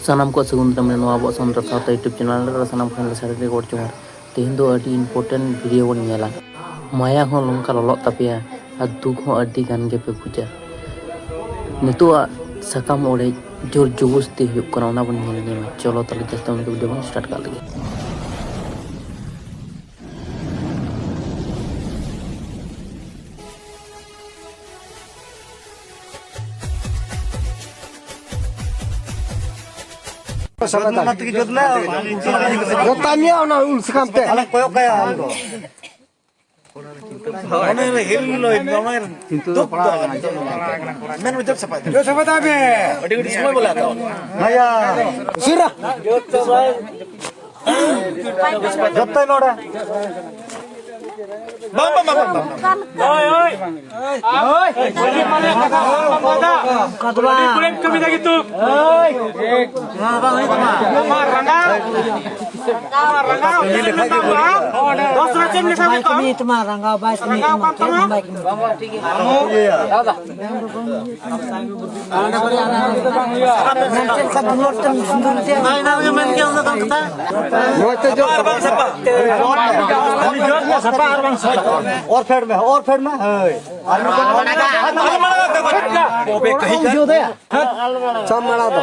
सानाम को सगुन में अब सानतार सावता यूट्यूब चैनल सानाम खान सारे गोड़ जोहार तेहन दो अड़ी इम्पोर्टेंट वीडियो बन नेला माया हो लंका ललत तापेया और दुख हो अड़ी गान गे पे पूजा नितो सकाम ओड़े जोर जबस्ती हुयुग कना ओना बन नेल नेमा चलो ताले जस्ते उनके वीडियो बन स्टार्ट कर लगे Jotanya ona ulskam te. Ala koyo kaya algo. Ona hil lo indona kintu pala men ujar sapat. Jo sapat abe. Adi semua bola ta. Haya. Sira. Jotta noda. Bam bam bam bam. Oi oi. Oi. Oi male kada. Kadwa. Di pulen kami dah gitu. Oi. Nah bang ini mah. Mah rangau. Rangau. Ini lihat di pulen. Dos racun ni kami tu. Ini mah rangau bas ni. Rangau baik. Iya. Ada. Ada beri anak. Nanti sabun lortem sundur dia. Main nama main kau nak kata. Waktu jo. Bang siapa? Ini jo siapa? और fade में है ओबे कहीं जो दे सब मारा दो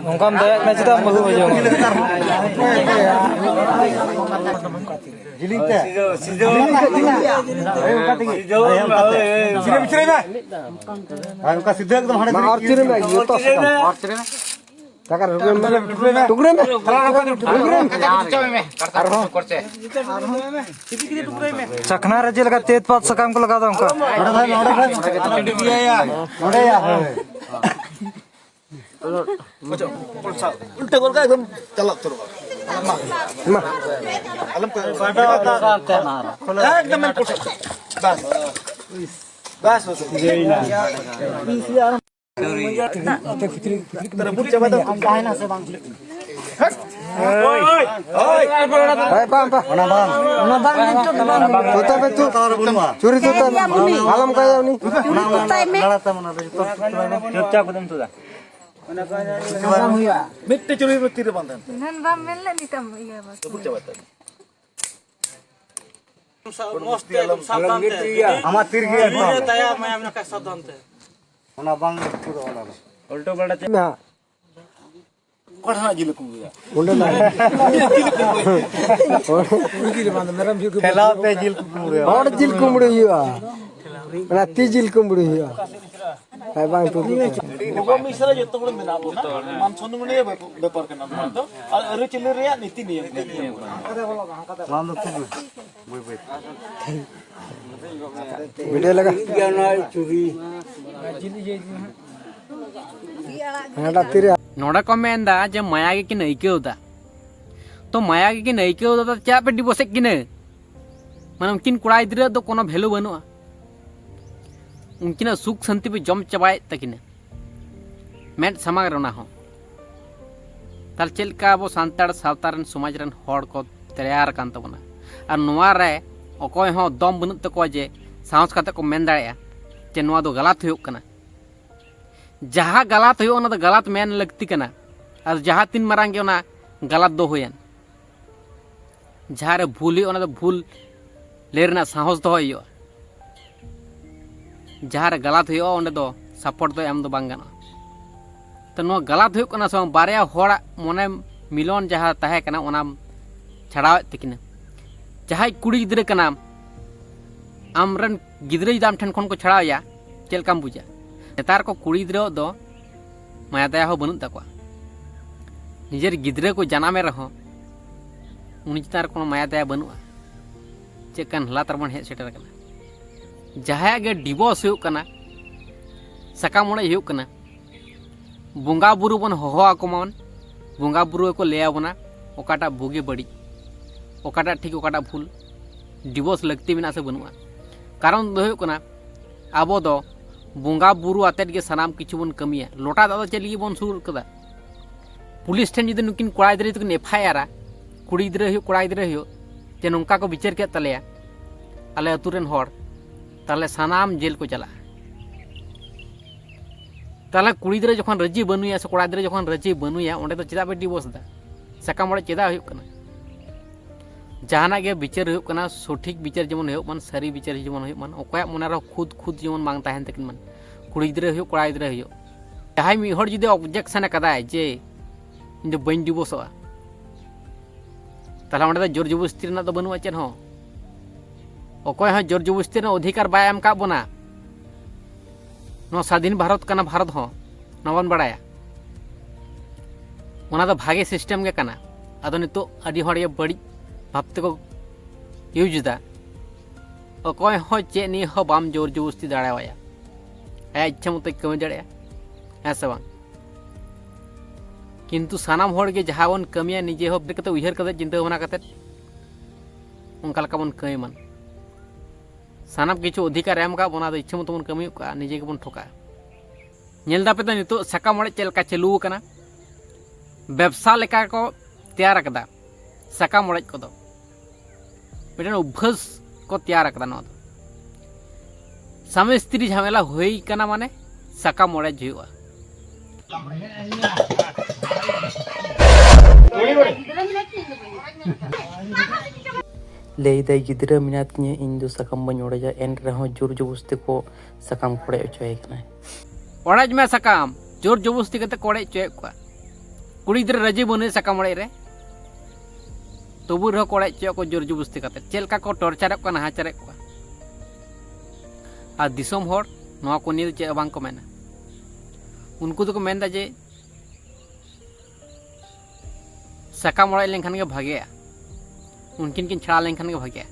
उनकम दे मैं चिता महु बजो जिलिंग ते सिजो सिरे बिचरे में उनका सीधे एकदम हड़े और चिरे में ये तो और चिरे में टुकड़े में टुकड़े में चखना रजे लगा तेज पात सकाम को लगा दो उनका उल्टे गोल का एकदम चला चलो एकदम बस बस terabut coba tuh angkain asa bang oi oi bang bang itu tutup itu curi tutup malam kaya ini cocok betul tuh mitte curi betir bang nan bang mel ni tam iya bang coba tuh most dalam amatir gaya taya मैं अपना कैसा जानते ओना बांग पूरा वाला उल्टो बड़ा ना कठना जिल को गया उंडे ना उनकी बांध नरम जिल को फैला पे जिल को गया और जिल को मुड़े हुआ ना ती जिल को मुड़े हुआ है बांग तो वो मिसरा जत्तो बड़ मेना बोना मान सोनु मने व्यापार करना तो अरे चिल्ले रे नीति नियम मान दो बोय बोय वीडियो लगा चुरी नोड़ा को मेंदा जब माया के किन ऐक्योदा तो माया के किन ऐक्योदा तो चा पे डिवोसे किने माने उनकिन कुड़ा इधर तो कोनो वैल्यू बनुआ उनकिन सुख शांति पे जम चबाय तकिने मेट समाग रना हो ताल चेलका अब सांताड़ सावतारन समाज रन हड़ को तैयार कान तबना और नोआ रे अकय हो दम बनु तको जे साहस काते को मेन दाड़िया जे नोआ दो गलत हुयुक कना जहाँ गलत हो ना तो गलत मेन लगती कना और जहाँ तीन मारांगे ना गलत दो होयन जहाँ रे भूल हो ना तो भूल ले रना साहस दो होयो जहाँ रे गलत हो ओंडे दो सपोर्ट दो एम दो बांग गाना तो नो गलत हो कना सो बारिया होड़ा मने मिलन जहाँ तहे कना ओना छड़ाव तकिना जहाँ कुड़ी गिद्रे कना आमरन गिद्रे दाम ठन खन को छड़ाया चेलकाम बुझा नेतार को कुड़ी गिद्रे दो माया दया हो बनू तक निजेर गिद्रे को जानामे रहो उनी चितार को माया दया बनूआ चेकन हलातर बन हेज सेटर कना जहाँ गे डिवोर्स हुयुक कना सकाम ओड़े हुयुक कना बोंगा बुरु बन होहो आको मन बोंगा बुरु को ले आबना ओकाटा बुगे बड़ी ओकाटा ठीक ओकाटा भूल डिवोर्स लगती मेना से बनूआ कारण दो हुयुक कना आबो दो बोंगा बुरु आतेट गे सनाम किछु बन कमिया लोटा दादा चलिए बन सुर कदा पुलिस ठेन जुदी नुकिन कोड़ा गिद्रे तकिन एफआईआर कुड़ी गिद्रे हुयुक कोड़ा गिद्रे हुयुक जे नोंका को विचार के तलेया आले अतुरेन हड़ ताले सानाम जेल को चला ताला कुड़ी गिद्रा जखन रजी बनुया से कोड़ा गिद्रा जखन रजी बनुया ओंडे तो चेदा पे डिवोर्स दा साकाम ओड़े चेदा हुयुक कना जहाना गे विचार हुयुक कना सठिक विचार जेमन हुयुक मान सारी विचार जेमन हुयुक मान ओकया मोना रो खुद खुद जेमन बांग ताहेन तकिन मान कुड़ी गिद्रा हुयुक कोड़ा गिद्रा हुयुक जहाय मी हर जुदि ऑब्जेक्शन कदाय जे इन दो बइन डिवोर्सआ ताला ओंडे जोर जबरदस्ती रना तो बनुआ चेन हो अकय हो जोर जबरदस्ती रना अधिकार बाय एम का बोना नो स्वाधीन भारत कना भारत हो नबन बड़ाया ओना तो भागे सिस्टम के कना आदो नितो अडी हड़िया बड़ी भाबते को यूज दा अकय हो चे नि हो बाम जोर जबरदस्ती दाड़ावाया आया इच्छा मतो कमी दाड़ाया ऐसा बांग किंतु सानाम होड़ के जहां बन कमिया निजे हो कते उयहर कते चिंता भावना कते उनका लका बन कमी मन सानाम किछु अधिकार एम का बना इच्छा मतो बन कमी का निजे के बन ठोका नेल दापे तो नितो साकाम ओड़े चेलका चालू कना व्यवसाय लेका को तैयार कदा साकाम ओड़े को दो मिटन अभ्यास को तैयार कदा नो स्वामी स्त्री झमेला होई कना माने साकाम ओड़े जुआ लैदे गिद्रा मिना तिया इन दो साकाम बन ओड़ेजा एन रहो जोर जबरदस्ती को साकाम कोड़े अचोय कना ओड़ाज में साकाम जोर जबरदस्ती कते कोड़े चोय को कुड़ी गिद्रा रजी बने साकाम ओड़े रे तबु रहो कोड़े चोय को जोर जबरदस्ती कते चेलका को टॉर्चर को नाहाचारे को आ दिसोम होड़ नवा को नि चे बांग को मेना उनको तो को मेनदा जे साकाम ओड़े लेनखान के भागेया उनकिन किन छड़ा लेनखान के भागेया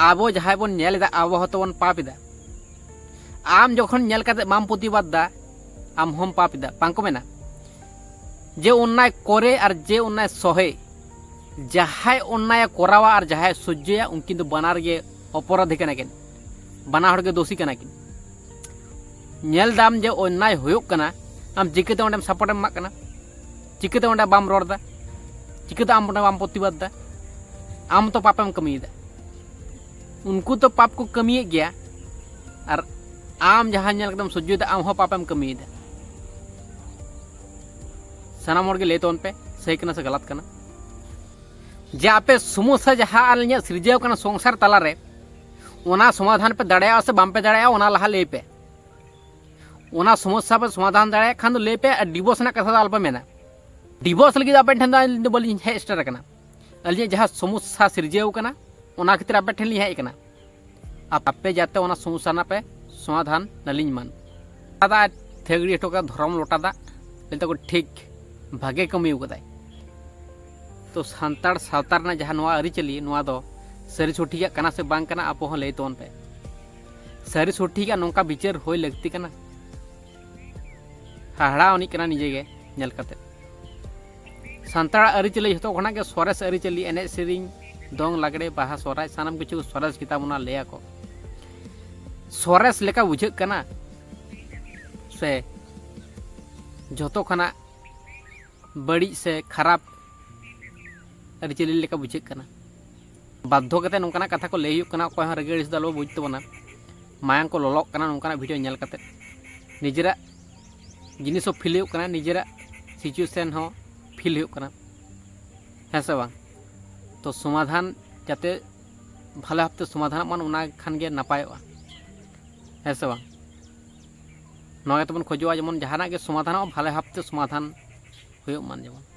आबो जहाय बन नेल दा आबो हतो बन पापिदा आम जखन नेल काते माम प्रतिबाद दा आम हम पापिदा बांको मेना जे अन्याय करे और जे अन्याय सहे जहाय अन्याय करावा और जहाय सह्यया उनकिन तो बानार गे अपराधी कना किन बाना हड़ गे दोषी कना किन नेल दाम जे अन्याय होयुक कना आम चिकते ओंडेम सपोर्ट एम कना चिकते ओंडे बाम रोड़ चिकते आम बाम प्रतिबाद दा आम तो पापेम कमीदा उनको तो पाप को कमिए गया और आम जहां नेल एकदम सह्य दा आम हो पापेम कमीदा सानाम हड़ गे ले तोन पे सही कना से गलत कना जे आपे समस्या जहां आलिया सृजाव कना संसार तला रे ओना समाधान पे दाड़ाया से बाम पे दाड़ाया ओना लहा ले पे ओना समस्या पे समाधान दाड़ाया खान दो ले पे डिवोर्स ना कथा अल्प मेना डिवोर्स लगी आपे ठन दा बोली हे स्टार कना अलिया जहां समस्या सृजाव कना ओना खतिर आपे ठन ली हे कना आपे जाते ओना समस्या ना पे समाधान नलिन मान आदा थेगड़ी टोका धर्म लोटा दा लेता को ठीक भागे कमी उकदाय तो सांतार सावतार ना जहां नवा अरिचली नवा दो सारी सोठिया कना से बांग कना आपो हो ले तोन पे सारी सोठिया नोंका विचार होय लगती कना हाड़ा उनी कना निजे गे नेल कते सांतार अरिचली जतो खना के सोरेस अरिचली एने सेरिंग दोंग लागड़े बाहा सोराय सानम किछु सोरेस किताब उना लेया को सोरेस लेका बुझे कना से जतो खना बड़ी से खराब अरिचली लेका बुझे कना बाध्य कते नोंकाना कथा को लई कना कोय रगेड़िस दलो बुझ तबना मायांग को ललक कना नोंकाना वीडियो नेल कते निजेरा जिनिस फील कना निजेरा सिचुएशन हो फील कना है से बांग तो समाधान जाते भाले हफ्ते समाधान मान उना खान गे नापायोआ है से बांग नोगे तबन खोजवा जेमन जहाना गे समाधान भाले हफ्ते समाधान हुयो मान जेमन